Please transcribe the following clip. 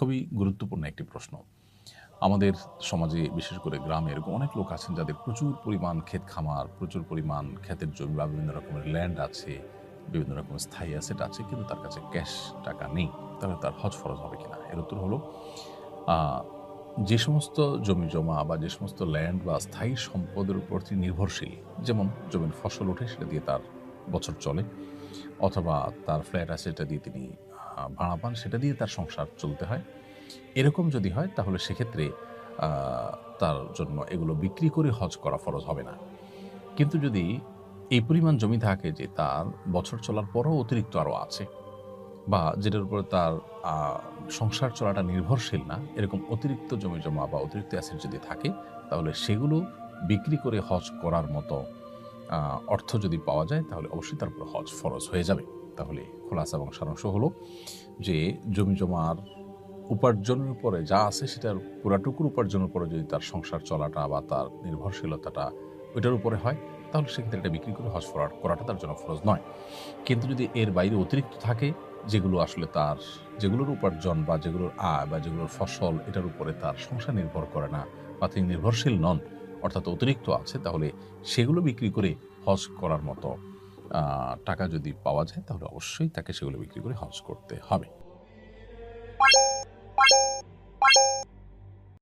খুবই গুরুত্বপূর্ণ একটি প্রশ্ন। আমাদের সমাজে বিশেষ করে গ্রামে এরকম অনেক লোক আছেন যাদের প্রচুর পরিমাণ ক্ষেত খামার, প্রচুর পরিমাণ ক্ষেতের জমি বা বিভিন্ন রকমের ল্যান্ড আছে, বিভিন্ন রকমের স্থায়ী অ্যাসেট আছে কিন্তু তার কাছে ক্যাশ টাকা নেই। তাহলে তার হজ ফরজ হবে কিনা? এর উত্তর হলো আ যে সমস্ত জমিজমা বা যে সমস্ত ল্যান্ড বা স্থায়ী সম্পদের উপর তিনি নির্ভরশীল, যেমন জমির ফসল ওঠে সেটা দিয়ে তার বছর চলে, অথবা তার ফ্ল্যাট আছে সেটা দিয়ে তিনি ভাড়া পান, সেটা দিয়ে তার সংসার চলতে হয়। এরকম যদি হয় তাহলে সেক্ষেত্রে আ তার জন্য এগুলো বিক্রি করে হজ করা ফরজ হবে না। কিন্তু যদি এই পরিমাণ জমি থাকে যে তার বছর চলার পরও অতিরিক্ত আরো আছে বা যেটার উপরে তার আ সংসার চলাটা নির্ভরশীল না, এরকম অতিরিক্ত জমিজমা বা অতিরিক্ত অ্যাসেট যদি থাকে, তাহলে সেগুলো বিক্রি করে হজ করার মতো আ অর্থ যদি পাওয়া যায়, তাহলে অবশ্যই তার উপর হজ ফরজ হয়ে যাবে। তাহলে খোলাসা এবং সারাংশ হলো যে, জমিজমার উপার্জনের উপরে যা আছে সেটার পুরাটুকুর উপার্জনের উপরে যদি তার সংসার চলাটা বা তার নির্ভরশীলতাটা ওইটার উপরে হয়, তাহলে সেক্ষেত্রে এটা বিক্রি করে হজ করাটা তার জন্য ফরজ নয়। কিন্তু যদি এর বাইরে অতিরিক্ত থাকে, যেগুলো আসলে তার যেগুলোর উপার্জন বা যেগুলোর আয় বা যেগুলোর ফসল এটার উপরে তার সংসার নির্ভর করে না বা তিনি নির্ভরশীল নন, অর্থাৎ অতিরিক্ত আছে, তাহলে সেগুলো বিক্রি করে হজ করার মতো টাকা যদি পাওয়া যায় তাহলে অবশ্যই তাকে সেগুলো বিক্রি করে হজ করতে হবে।